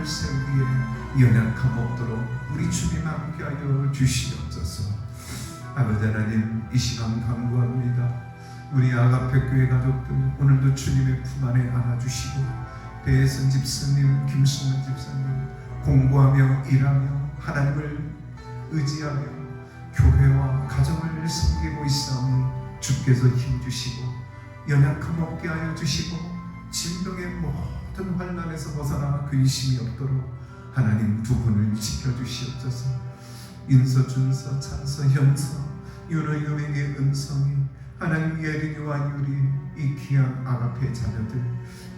세우기에 연약함 없도록 우리 주님 함께하여 주시옵소서. 아버지 하나님, 이 시간 간구합니다. 우리 아가페 교회 가족들 오늘도 주님의 품 안에 안아주시고, 배혜선 집사님, 김수문 집사님 공부하며 일하며 하나님을 의지하며 교회와 가정을 섬기고 있사오니 주께서 힘주시고 연약함 없게 하여 주시고 질병의 모든 환난에서 벗어나 근심이 없도록 하나님 두 분을 지켜주시옵소서. 인서, 준서, 찬서, 현서, 윤호, 유명의 은성이 하나님 예린이와 유리 이 귀한 아가페 자녀들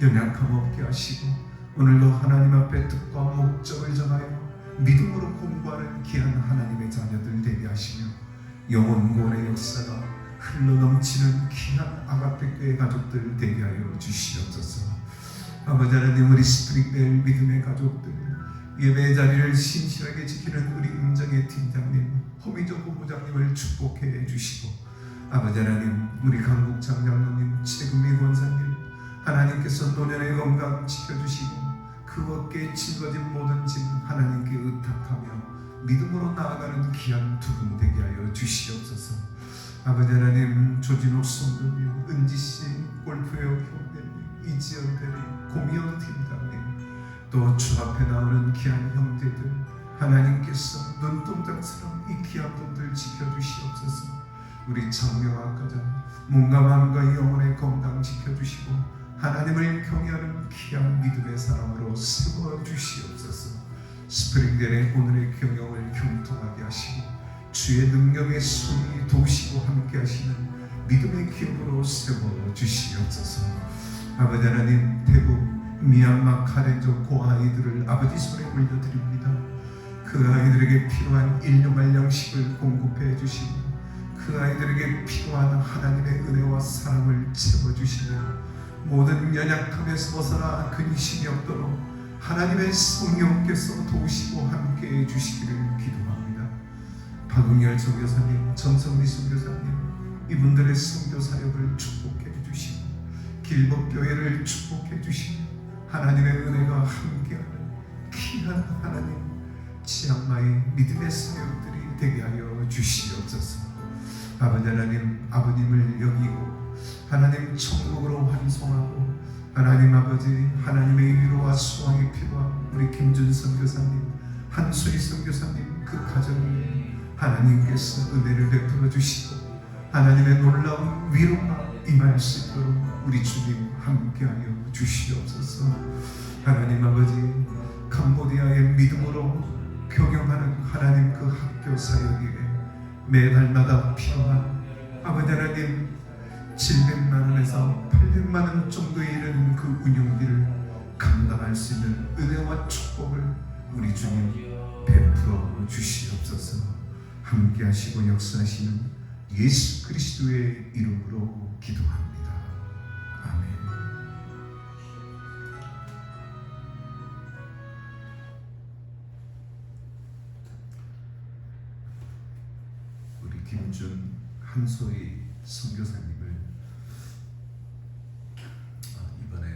연약함 없게 하시고, 오늘도 하나님 앞에 뜻과 목적을 정하여 믿음으로 공부하는 귀한 하나님의 자녀들 되게 하시며, 영혼구원의 역사가 흘러넘치는 귀한 아가페 교회 가족들 되게 하여 주시옵소서. 아버지 하나님, 우리 스프링벨 믿음의 가족들, 예배 자리를 신실하게 지키는 우리 임정의 팀장님, 허미조 부부장님을 축복해 주시고, 아버지 하나님, 우리 강국 장장로님, 최금희 권사님, 하나님께서 노년의 건강 지켜주시고 그 어깨에 짊어진 모든 짐 하나님께 의탁하며 믿음으로 나아가는 귀한 두 분 되게 하여 주시옵소서. 아버지 하나님, 조진욱 성도님, 은지씨, 골프의 형제님, 이지연 대리, 고미영 팀장님, 또 주 앞에 나오는 귀한 형제들 하나님께서 눈동자처럼 이 귀한 분들 지켜주시옵소서. 우리 장명아 가정 몸과 마음과 영혼의 건강 지켜주시고 하나님을 경외하는 귀한 믿음의 사람으로 세워주시옵소서. 스프링델의 오늘의 경영을 형통하게 하시고 주의 능력의 손이 도우시고 함께 하시는 믿음의 기업으로 세워주시옵소서. 아버지 하나님, 태국 미얀마 카렌족 고 아이들을 아버지 손에 올려드립니다. 그 아이들에게 필요한 일용할 양식을 공급해 주시고 그 아이들에게 필요한 하나님의 은혜와 사랑을 채워주시며 모든 연약함에서 벗어나 근심이 없도록 하나님의 성령께서 도우시고 함께해 주시기를 기도합니다. 박응열 선교사님, 정성미 선교사님, 이분들의 선교 사역을 축복해 주시고 길목교회를 축복해 주시고 하나님의 은혜가 함께하는 귀한 하나님 치앙마이 믿음의 사역들이 되게 하여 주시옵소서. 아버지 하나님, 아버님을 여기고 하나님 천국으로 환송하고 하나님 아버지 하나님의 위로와 수왕이 필요한 우리 김준 선교사님, 한수희 선교사님 그 가정에 하나님께서 은혜를 베풀어 주시고 하나님의 놀라운 위로가 임할 수 있도록 우리 주님 함께하여 주시옵소서. 하나님 아버지, 캄보디아의 믿음으로 경영하는 하나님 그 학교 사역에 매달마다 필요한 아버지 하나님 700만 원에서 800만 원 정도에 이르는 그 운영비를 감당할 수 있는 은혜와 축복을 우리 주님 베풀어 주시옵소서. 함께 하시고 역사하시는 예수 그리스도의 이름으로 기도합니다. 아멘. 우리 김준 한소희 선교사님을 이번에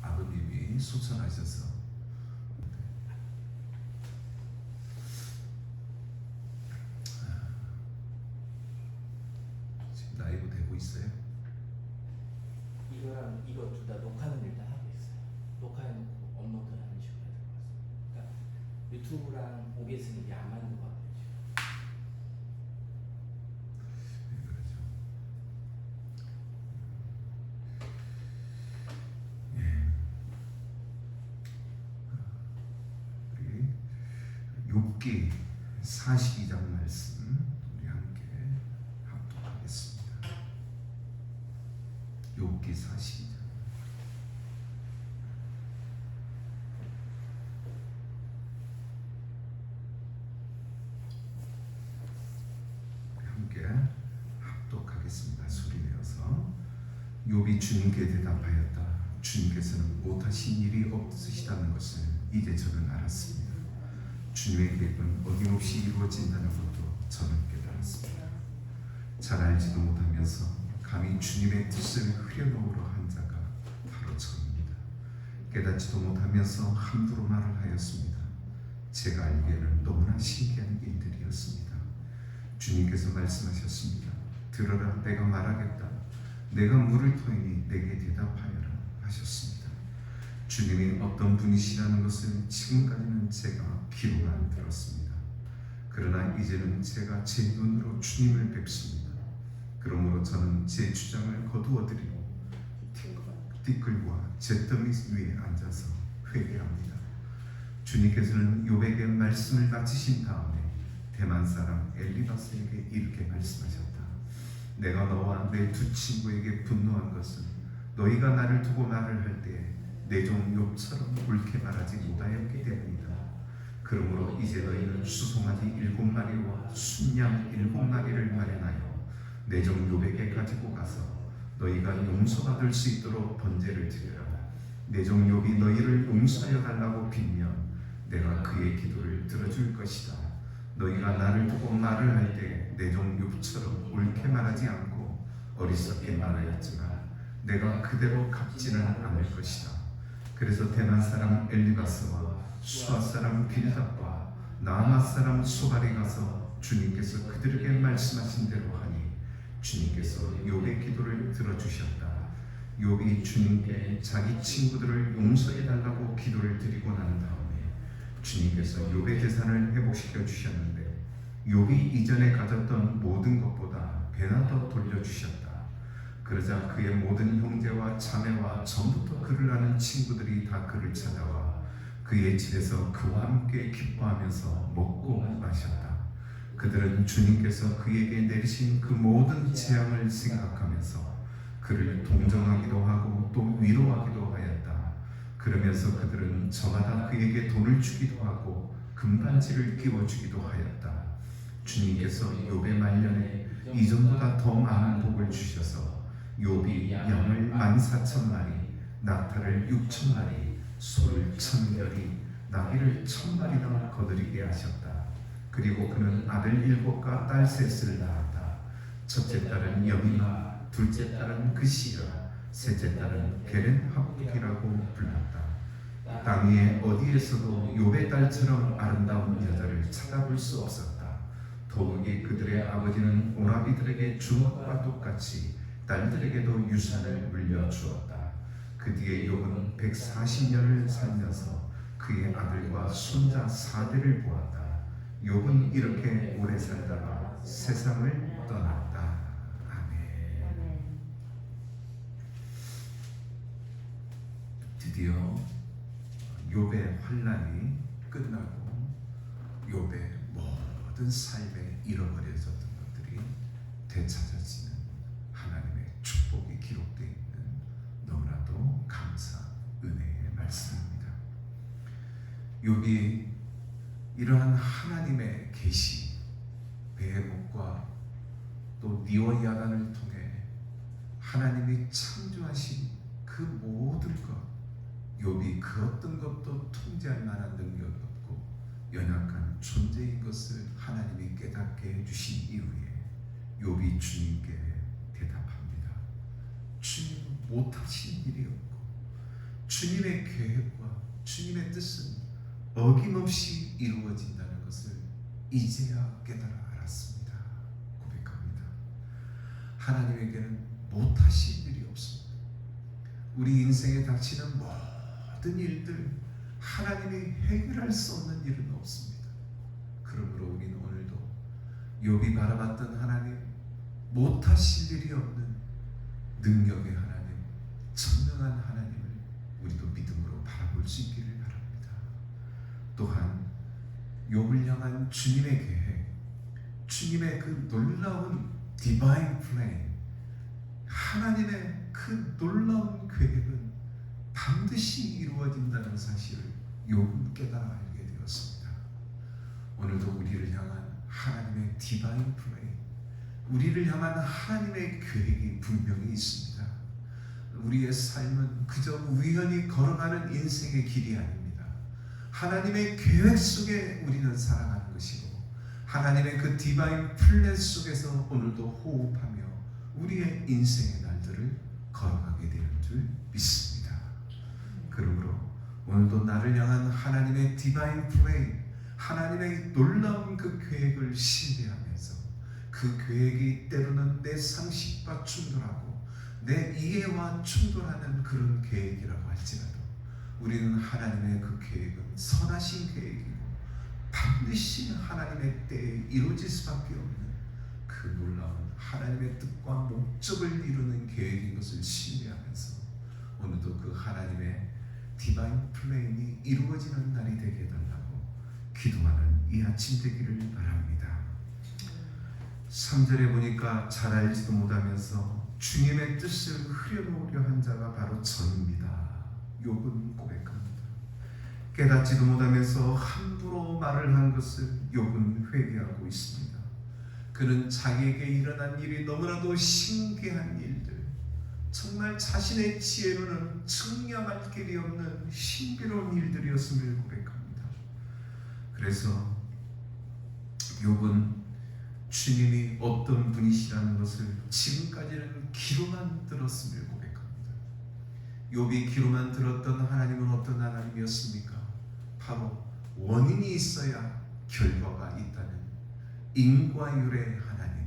아버님이 소천하셔서 지금 라이브 되고 있어요? 이거랑 이거 둘 다 녹화는 일단 하고 있어요. 녹화해놓고 업로드하는 식으로 해야 될 것 같습니다. 그러니까 유튜브랑 OBS는 이게 안 맞는 것 같아요. 욥기 42장 말씀 우리 함께 합독하겠습니다. 욥기 42장. 함께 합독하겠습니다. 소리 내어서. 욥이 주님께 대답하였다. 주님께서는 못하신 일이 없으시다는 것을 이제 저는 알았습니다. 주님의 계획은 어김없이 이루어진다는 것도 저는 깨달았습니다. 잘 알지도 못하면서 감히 주님의 뜻을 흐려놓으려 한 자가 바로 저입니다. 깨닫지도 못하면서 함부로 말을 하였습니다. 제가 알기에는 너무나 신기한 일들이었습니다. 주님께서 말씀하셨습니다. 들어라, 내가 말하겠다. 내가 물을 터이니 내게 대답하여라 하셨습니다. 주님이 어떤 분이시라는 것을 지금까지는 제가 귀로만 들었습니다. 그러나 이제는 제가 제 눈으로 주님을 뵙습니다. 그러므로 저는 제 주장을 거두어드리고 띠끌과 잿더미 위에 앉아서 회개합니다. 주님께서는 욥에게 말씀을 마치신 다음에 대만 사람 엘리바스에게 이렇게 말씀하셨다. 내가 너와 내 두 친구에게 분노한 것은 너희가 나를 두고 말을 할 때에 내 종 욥처럼 옳게 말하지 못하였기 때문이다. 그러므로 이제 너희는 수송아지 7마리와 순양 7마리를 마련하여 내 종 욥에게 가지고 가서 너희가 용서받을 수 있도록 번제를 드려라. 내 종 욥이 너희를 용서하여 달라고 빌면 내가 그의 기도를 들어줄 것이다. 너희가 나를 두고 말을 할 때 내 종 욥처럼 옳게 말하지 않고 어리석게 말하였지만 내가 그대로 갚지는 않을 것이다. 그래서 대만 사람 엘리바스와 수아 사람 빌답과 나아마 사람 소발이 가서 주님께서 그들에게 말씀하신 대로 하니 주님께서 욥의 기도를 들어주셨다. 욥이 주님께 자기 친구들을 용서해 달라고 기도를 드리고 난 다음에 주님께서 욥의 재산을 회복시켜 주셨는데 욥이 이전에 가졌던 모든 것보다 배나 더 돌려주셨다. 그러자 그의 모든 형제와 자매와 전부터 그를 아는 친구들이 다 그를 찾아와 그의 집에서 그와 함께 기뻐하면서 먹고 마셨다. 그들은 주님께서 그에게 내리신 그 모든 재앙을 생각하면서 그를 동정하기도 하고 또 위로하기도 하였다. 그러면서 그들은 저마다 그에게 돈을 주기도 하고 금반지를 끼워주기도 하였다. 주님께서 욥의 말년에 이전보다 더 많은 복을 주셔서 욥이 양을 14,000마리, 낙타를 6,000마리, 소를 1,000여리, 나귀를 1,000마리나 거두리게 하셨다. 그리고 그는 아들 7과 딸 3을 낳았다. 첫째 딸은 여미나, 둘째 딸은 그시라, 셋째 딸은 게렌하복이라고 불렀다. 땅 위에 어디에서도 욥의 딸처럼 아름다운 여자를 찾아볼 수 없었다. 더욱이 그들의 아버지는 오라비들에게 준 것과 똑같이 딸들에게도 유산을 물려주었다. 그 뒤에 욥은 140년을 살면서 그의 아들과 손자 4대를 보았다. 욥은 이렇게 오래 살다가 세상을 떠났다. 아멘. 드디어 욥의 환난이 끝나고 욥의 모든 삶에 잃어버려졌던 것들이 되찾아지는 하나님의 축복이 기록되어 있는 너무나도 감사 은혜의 말씀입니다. 욥이 이러한 하나님의 계시, 베헤못과 또 니오야단을 통해 하나님이 창조하신 그 모든 것, 욥이 그 어떤 것도 통제할 만한 능력이 없고 연약한 존재인 것을 하나님이 깨닫게 해주신 이후에 욥이 주님께 대답합니다. 주님은 못하신 일이 없고 주님의 계획과 주님의 뜻은 어김없이 이루어진다는 것을 이제야 깨달아 알았습니다. 고백합니다. 하나님에게는 못하신 일이 없습니다. 우리 인생에 닥치는 모든 일들 하나님이 해결할 수 없는 일은 없습니다. 그러므로 우리는 오늘도 욥이 바라봤던 하나님, 못하실 일이 없는 능력의 하나님, 전능한 하나님을 우리도 믿음으로 바라볼 수 있기를 바랍니다. 또한 욥을 향한 주님의 계획, 주님의 그 놀라운 디바인 플레인, 하나님의 그 놀라운 계획은 반드시 이루어진다는 사실을 욥은 깨달아 알게 되었습니다. 오늘도 우리를 향한 하나님의 디바인 플레인, 우리를 향한 하나님의 계획이 분명히 있습니다. 우리의 삶은 그저 우연히 걸어가는 인생의 길이 아닙니다. 하나님의 계획 속에 우리는 살아가는 것이고 하나님의 그 디바인 플랜 속에서 오늘도 호흡하며 우리의 인생의 날들을 걸어가게 되는 줄 믿습니다. 그러므로 오늘도 나를 향한 하나님의 디바인 플레이, 하나님의 놀라운 그 계획을 신뢰하면서 그 계획이 때로는 내 상식과 충돌하고 내 이해와 충돌하는 그런 계획이라고 할지라도 우리는 하나님의 그 계획은 선하신 계획이고 반드시 하나님의 때에 이루어질 수밖에 없는 그 놀라운 하나님의 뜻과 목적을 이루는 계획인 것을 신뢰하면서 오늘도 그 하나님의 디바인 플레인이 이루어지는 날이 되게 해달라고 기도하는 이 아침 되기를 바랍니다. 3절에 보니까 잘 알지도 못하면서 주님의 뜻을 흐려놓으려 한 자가 바로 저입니다. 욥은 고백합니다. 깨닫지도 못하면서 함부로 말을 한 것을 욥은 회개하고 있습니다. 그는 자기에게 일어난 일이 너무나도 신기한 일들, 정말 자신의 지혜로는 측량할 길이 없는 신비로운 일들이었음을 고백합니다. 그래서 욥은 주님이 어떤 분이시라는 것을 지금까지는 귀로만 들었음을 고백합니다. 욥이 귀로만 들었던 하나님은 어떤 하나님이었습니까? 바로 원인이 있어야 결과가 있다는 인과율의 하나님.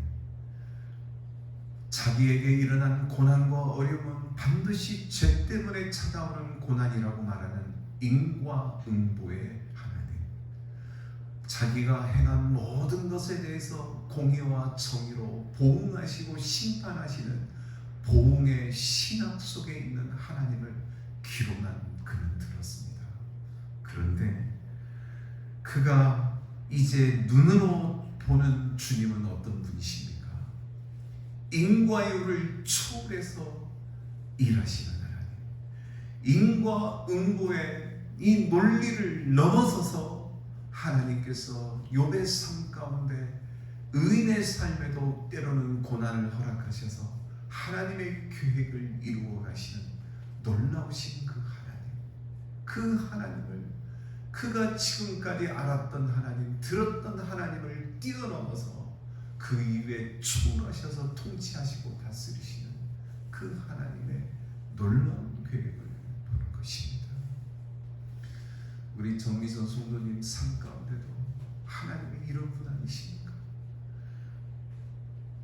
자기에게 일어난 고난과 어려움은 반드시 죄 때문에 찾아오는 고난이라고 말하는 인과응보의 하나님. 자기가 행한 모든 것에 대해서 공의와 정의로 보응하시고 심판하시는 보응의 신학 속에 있는 하나님을 귀로만 그는 들었습니다. 그런데 그가 이제 눈으로 보는 주님은 어떤 분이십니까? 인과율을 초월해서 일하시는 하나님, 인과응보의 이 논리를 넘어서서 하나님께서 욥의 삶 가운데 의인의 삶에도 때로는 고난을 허락하셔서 하나님의 계획을 이루어 가시는 놀라우신 그 하나님, 그 하나님을 그가 지금까지 알았던 하나님, 들었던 하나님을 뛰어넘어서 그 이후에 초월하셔서 통치하시고 다스리시는 그 하나님의 놀라운 계획을 보는 것입니다. 우리 정미선 성도님 삶 가운데도 하나님이 이런 분 아니십니까?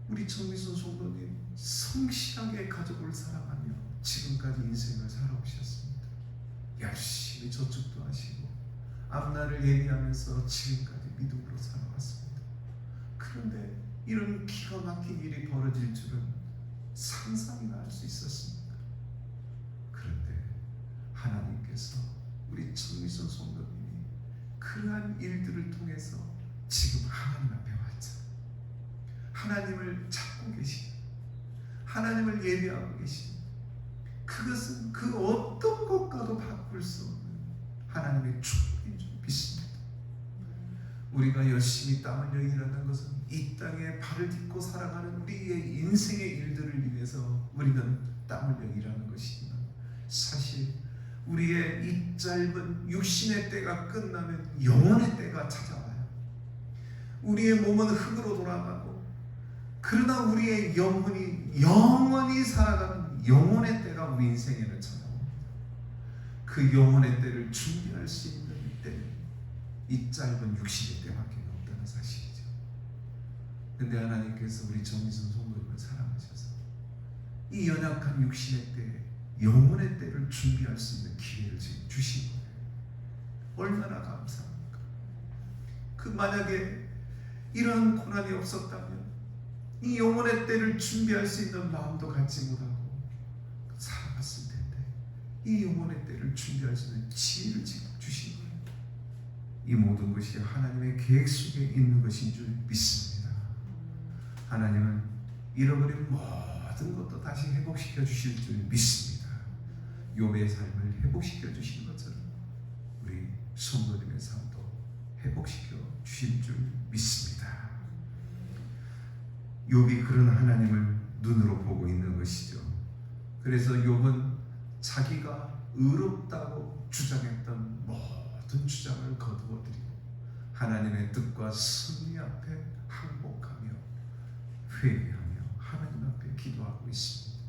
우리 정미선 성도님 성실하게 가족을 사랑하며 지금까지 인생을 살아오셨습니다. 열심히 저축도 하시고 앞날을 예비하면서 지금까지 믿음으로 살아왔습니다. 그런데 이런 기가 막힌 일이 벌어질 줄은 상상이나 할 수 있었습니까? 그런데 하나님께서 우리 정미선 성도님이 그러한 일들을 통해서 지금 하나님 앞에 왔죠. 하나님을 찾고 계신, 하나님을 예배하고 계신, 그것은 그 어떤 것과도 바꿀 수 없는 하나님의 축복인 줄 믿습니다. 우리가 열심히 땀 흘려 일하는 것은 이 땅에 발을 딛고 살아가는 우리의 인생의 일들을 위해서 우리는 땀 흘려 일하는 것이지만 사실 우리의 이 짧은 육신의 때가 끝나면 영혼의 때가 찾아와요. 우리의 몸은 흙으로 돌아가고 그러나 우리의 영혼이 영원히 살아가는 영혼의 때가 우리 인생에는 찾아옵니다. 그 영혼의 때를 준비할 수 있는 때는 이 짧은 육신의 때밖에 없다는 사실이죠. 근데 하나님께서 우리 정미선 성도님을 사랑하셔서 이 연약한 육신의 때에 영혼의 때를 준비할 수 있는 기회를 지금 주신 거예요. 얼마나 감사합니까? 그 만약에 이러한 고난이 없었다면 이 영혼의 때를 준비할 수 있는 마음도 갖지 못하고 살아갔을 텐데 이 영혼의 때를 준비할 수 있는 지혜를 지금 주신 거예요. 이 모든 것이 하나님의 계획 속에 있는 것인 줄 믿습니다. 하나님은 잃어버린 모든 것도 다시 회복시켜 주실 줄 믿습니다. 욥의 삶을 회복시켜 주신 것처럼 우리 성도님의 삶도 회복시켜 주실 줄 믿습니다. 욥이 그런 하나님을 눈으로 보고 있는 것이죠. 그래서 욥은 자기가 의롭다고 주장했던 모든 주장을 거두어들이고 하나님의 뜻과 승리 앞에 항복하며 회개하며 하나님 앞에 기도하고 있습니다.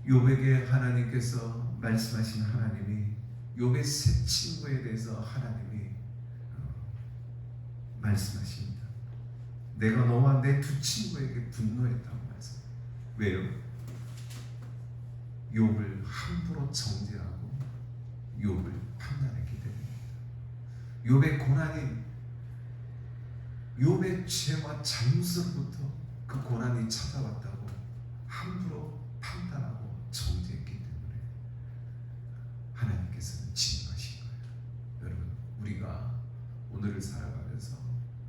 욥에게 하나님께서 말씀하신 하나님이 욥의 세 친구에 대해서 하나님이 말씀하십니다. 내가 너와 내 두 친구에게 분노했다고 말씀해요. 왜요? 욥을 함부로 정죄하고 욥을 판단했기 때문입니다. 욥의 고난이 욥의 죄와 잘못으로부터 그 고난이 찾아왔다고 함부로 판단하고 정죄했기 때문에 하나님께서는 진노하신 거예요. 여러분, 우리가 오늘을 살아가면서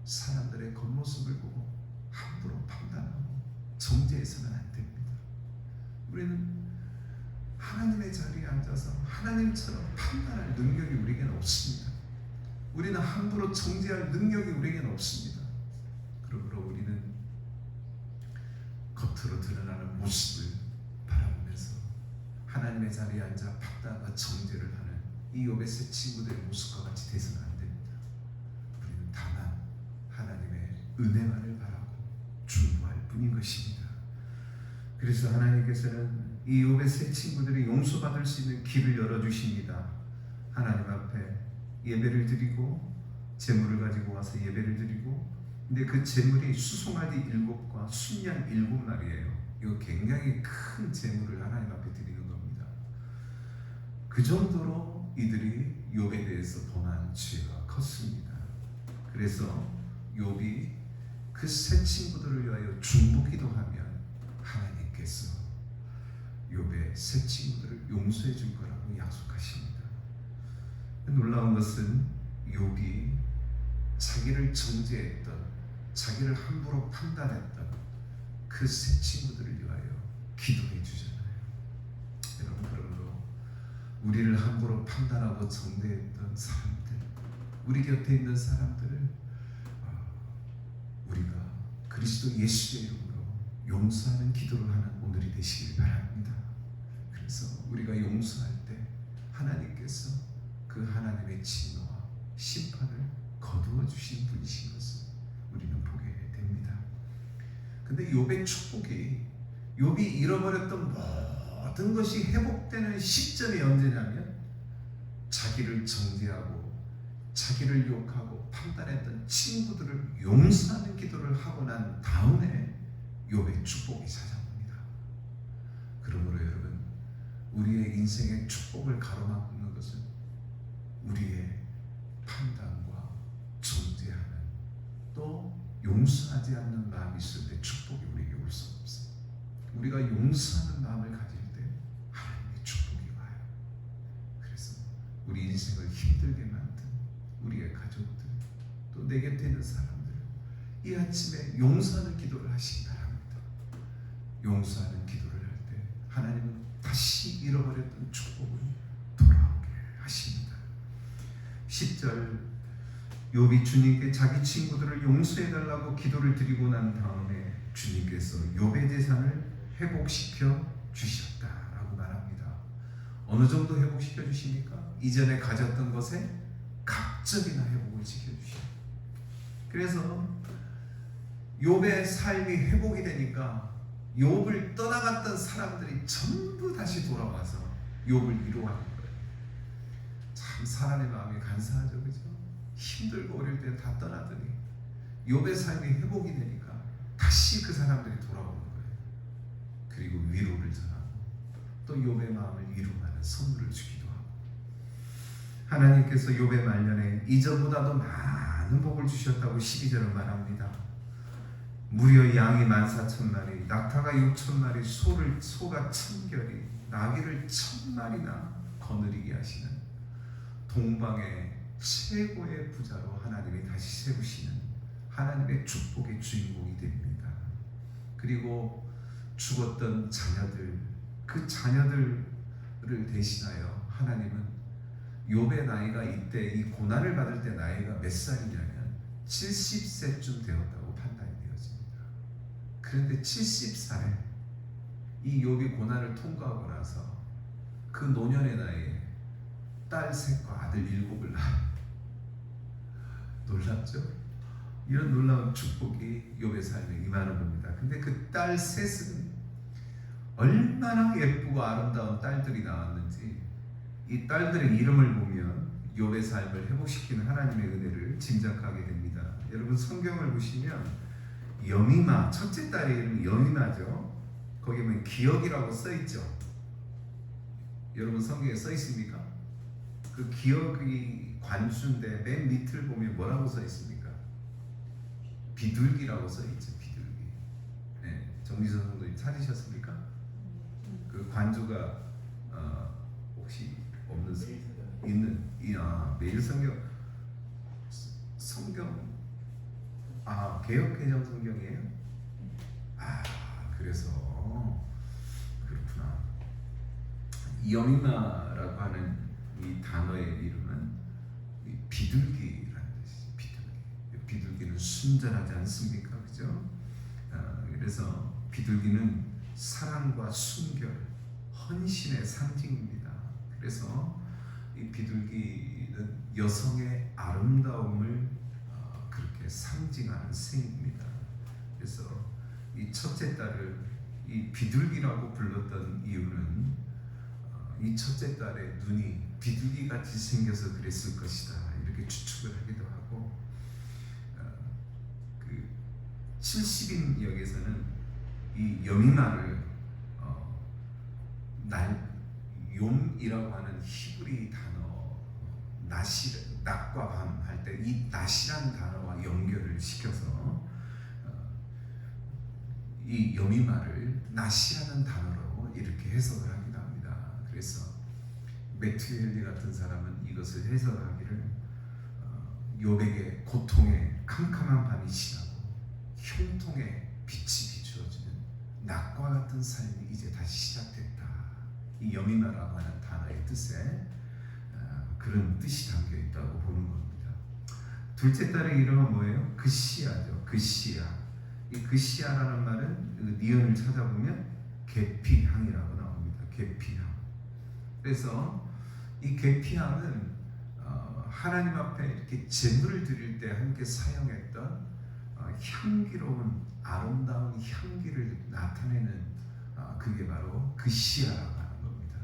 사람들의 겉모습을 보고 함부로 판단하고 정죄해서는 안 됩니다. 우리는 하나님의 자리에 앉아서 하나님처럼 판단할 능력이 우리에게는 없습니다. 우리는 함부로 정죄할 능력이 우리에게는 없습니다. 그러므로 우리는 겉으로 드러나는 모습을 바라보면서 하나님의 자리에 앉아 판단과 정죄를 하는 이 욥의 세 친구들의 모습과 같이 되서는 안 됩니다. 우리는 다만 하나님의 은혜만을 바라고 중보할 뿐인 것입니다. 그래서 하나님께서는 이 욥의 세 친구들이 용서받을 수 있는 길을 열어주십니다. 하나님 앞에 예배를 드리고 제물을 가지고 와서 예배를 드리고, 근데 그 제물이 수송아지 7과 순양 7마리예요. 이거 굉장히 큰 제물을 하나님 앞에 드리는 겁니다. 그 정도로 이들이 욥에 대해서 범한 죄가 컸습니다. 그래서 욥이 그 세 친구들을 위하여 중보기도 하면 하나님께서 욥의 세 친구들을 용서해 줄 거라고 약속하십니다. 놀라운 것은 욥이 자기를 정죄했던, 자기를 함부로 판단했던 그 세 친구들을 위하여 기도해 주잖아요. 여러분, 그러므로 우리를 함부로 판단하고 정죄했던 사람들, 우리 곁에 있는 사람들을 우리가 그리스도 예수의 이름으로 용서하는 기도를 하는 오늘이 되시길 바랍니다. 그래서 우리가 용서할 때 하나님께서 그 하나님의 진노와 심판을 거두어 주신 분이신 것을 우리는 보게 됩니다. 근데 욥의 축복이, 욥이 잃어버렸던 모든 것이 회복되는 시점이 언제냐면 자기를 정죄하고 자기를 욕하고 판단했던 친구들을 용서하는 기도를 하고 난 다음에 욥의 축복이 찾아옵니다. 그러므로 여러분, 우리의 인생의 축복을 가로막는 것은 우리의 판단과 정죄하는, 또 용서하지 않는 마음이 있을 때 축복이 우리에게 올 수 없어요. 우리가 용서하는 마음을 가질 때 하나님의 축복이 와요. 그래서 우리 인생을 힘들게 만든 우리의 가족들, 또 내 곁에 있는 사람들, 이 아침에 용서하는 기도를 하시기 바랍니다. 용서하는 기도를 할 때 하나님은 다시 잃어버렸던 축복을 돌아오게 하십니다. 10절, 욥이 주님께 자기 친구들을 용서해달라고 기도를 드리고 난 다음에 주님께서 욥의 재산을 회복시켜 주셨다라고 말합니다. 어느 정도 회복시켜 주십니까? 이전에 가졌던 것에 갑절이나 회복을 시켜주시죠. 그래서 욥의 삶이 회복이 되니까 욥을 떠나갔던 사람들이 전부 다시 돌아와서 욥을 위로하는 거예요. 참 사람의 마음이 간사하죠, 그죠? 힘들고 어릴 때 다 떠나더니 욥의 삶이 회복이 되니까 다시 그 사람들이 돌아오는 거예요. 그리고 위로를 전하고 또 욥의 마음을 위로하는 선물을 주기도 하고, 하나님께서 욥의 말년에 이전보다도 많은 복을 주셨다고 12절은 말합니다. 무려 양이 14,000마리, 낙타가 6,000마리, 소가 1,000결이, 나귀를 1,000마리나 거느리게 하시는 동방의 최고의 부자로 하나님이 다시 세우시는 하나님의 축복의 주인공이 됩니다. 그리고 죽었던 자녀들, 그 자녀들을 대신하여 하나님은 욥의 나이가 이때 이 고난을 받을 때 나이가 몇 살이냐면 70세쯤 되었다고 판단이 되어집니다. 그런데 70살에 이 욥이 고난을 통과하고 나서 그 노년의 나이에 딸 셋과 아들 7을 낳아요. 놀랍죠? 이런 놀라운 축복이 욥의 삶에 임하는 겁니다. 근데 그 딸 셋은 얼마나 예쁘고 아름다운 딸들이 나왔는지 이 딸들의 이름을 보면 욥의 삶을 회복시키는 하나님의 은혜를 짐작하게 됩니다. 여러분 성경을 보시면 여미마, 첫째 딸의 이름이 여미마죠. 거기 보면 기억이라고 써 있죠. 여러분 성경에 써 있습니까? 그 기억이 관수인데 맨 밑을 보면 뭐라고 써 있습니까? 비둘기라고 써 있죠. 비둘기. 네, 정미선 성도님 찾으셨습니까? 그 관주가 혹시 없는 있는 매일 성경 개역 개정 성경이에요? 그래서 그렇구나. 여미마라고 하는 이 단어의 이름은 비둘기라는 뜻이죠. 비둘기는 순전하지 않습니까? 그죠? 그래서 비둘기는 사랑과 순결, 헌신의 상징입니다. 그래서 이 비둘기는 여성의 아름다움을 그렇게 상징하는 새입니다. 그래서 이 첫째 딸을 이 비둘기라고 불렀던 이유는 이 첫째 딸의 눈이 비둘기같이 생겨서 그랬을 것이다 이렇게 추측을 하기도 하고, 그 70인역에서는 이 여미마를 욤이라고 하는 히브리 단어 낮과 밤 할 때 이 낮이라는 단어와 연결을 시켜서 이 여미마를 낮이라는 단어로 이렇게 해석을 하기도 합니다. 그래서 매튜 헨리 같은 사람은 이것을 해석하기를 욥에게 고통의 캄캄한 밤이 지나고 형통의 빛이 비추어지는 낮과 같은 삶이 이제 다시 시작됐다. 이 여미마라고 하는 단어의 뜻에 그런 뜻이 담겨 있다고 보는 겁니다. 둘째 딸의 이름은 뭐예요? 그시야죠. 그시야. 이 그시야라는 말은 그 니은을 찾아보면 계피향이라고 나옵니다. 계피향. 그래서 이 계피향은 하나님 앞에 이렇게 제물을 드릴 때 함께 사용했던 향기로운 아름다운 향기를 나타내는 그게 바로 그시야라고 하는 겁니다.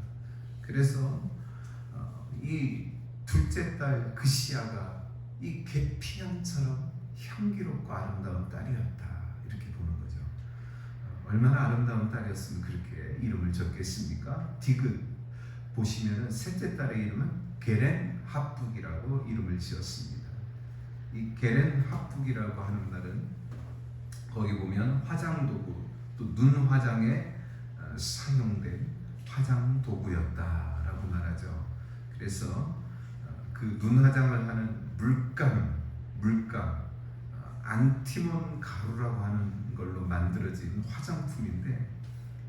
그래서 이 둘째 딸 그시야가 이 계피향처럼 향기롭고 아름다운 딸이었다 이렇게 보는 거죠. 얼마나 아름다운 딸이었으면 그렇게 이름을 적겠습니까? 디귿 보시면은 셋째 딸의 이름은 게렌 합북이라고 이름을 지었습니다. 이 게렌 합북이라고 하는 말은 거기 보면 화장 도구, 또 눈 화장에 사용된 화장 도구였다라고 말하죠. 그래서 그 눈 화장을 하는 물감, 안티몬 가루라고 하는 걸로 만들어진 화장품인데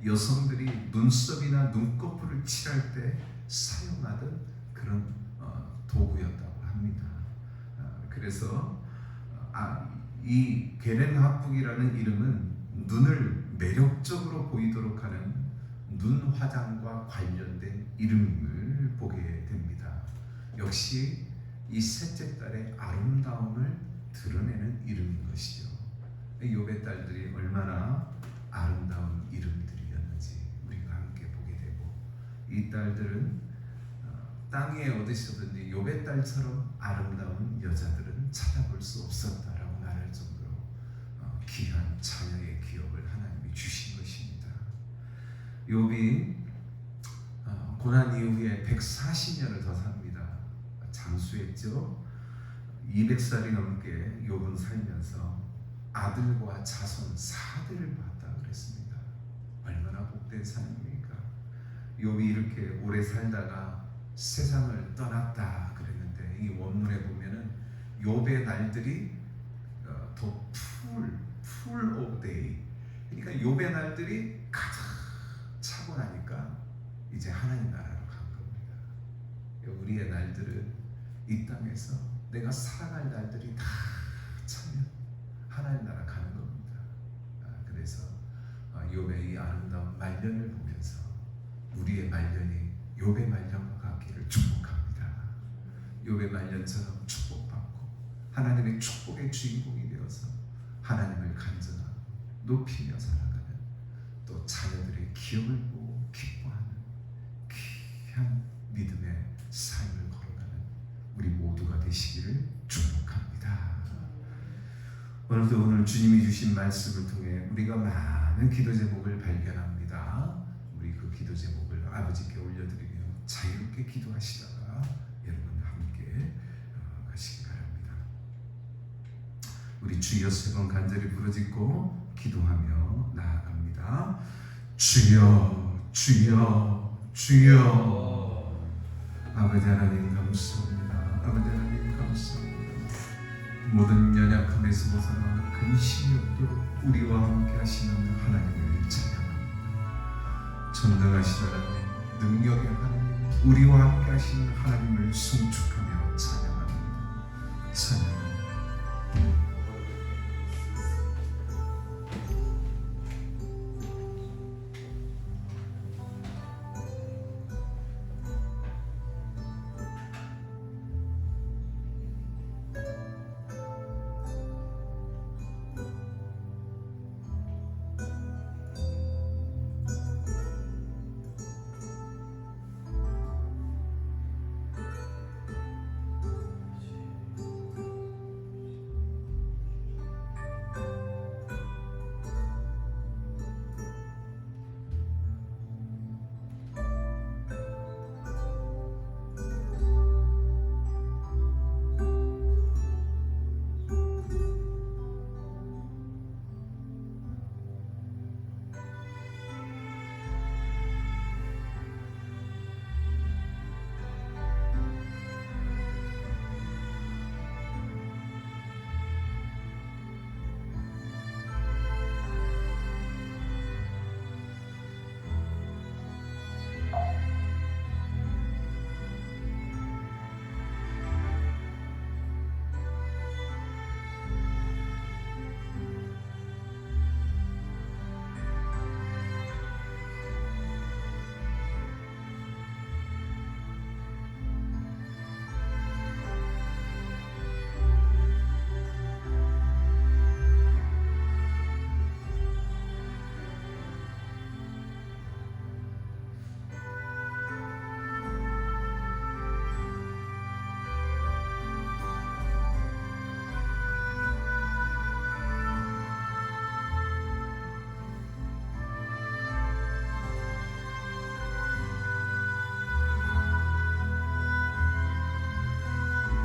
여성들이 눈썹이나 눈꺼풀을 칠할 때 사용하던 그런 도구였다고 합니다. 그래서 이 게렌 합북이라는 이름은 눈을 매력적으로 보이도록 하는 눈 화장과 관련된 이름을 보게 됩니다. 역시 이 셋째 딸의 아름다움을 드러내는 이름인 것이죠. 욥의 딸들이 얼마나 아름다운 이름들이었는지 우리가 함께 보게 되고, 이 딸들은 땅 위에 어디서든지 욥의 딸처럼 아름다운 여자들은 찾아볼 수 없었다라고 말할 정도로 귀한 자녀의 기업을 하나님이 주신 것입니다. 욥이 고난 이후에 140년을 더 삽니다. 장수했죠. 200살이 넘게 욥은 살면서 아들과 자손 4대를 봤다 그랬습니다. 얼마나 복된 삶입니까? 욥이 이렇게 오래 살다가 세상을 떠났다 그랬는데, 이 원문에 보면은 욥의 날들이 더 full of day, 그러니까 욥의 날들이 가득 차고 나니까 이제 하나님 나라로 간 겁니다. 우리의 날들은 이 땅에서 내가 살아갈 날들이 다 차면 하나님 나라 가는 겁니다. 그래서 욥의 이 아름다운 말년을 보면서 우리의 말년이 욥의 말년과 같기를 축복합니다. 욥의 말년처럼 축복받고 하나님의 축복의 주인공이 되어서 하나님을 간증하고 높이며 살아가는, 또 자녀들의 기업을 보고 기뻐하는 귀한 믿음의 오늘도 오늘 주님이 주신 말씀을 통해 우리가 많은 기도 제목을 발견합니다. 우리 그 기도 제목을 아버지께 올려드리며 자유롭게 기도하시다가 여러분 함께 가시기 바랍니다. 우리 주여 세 번 간절히 부르짖고 기도하며 나아갑니다. 주여 주여 주여. 아버지 하나님 감사합니다. 아버지 하나님 감사합니다. 모든 연약함에서 벗어나 근심이 없도록 우리와 함께 하시는 하나님을 찬양합니다. 전능하신 하나님, 능력의 하나님, 우리와 함께 하시는 하나님을 송축합니다.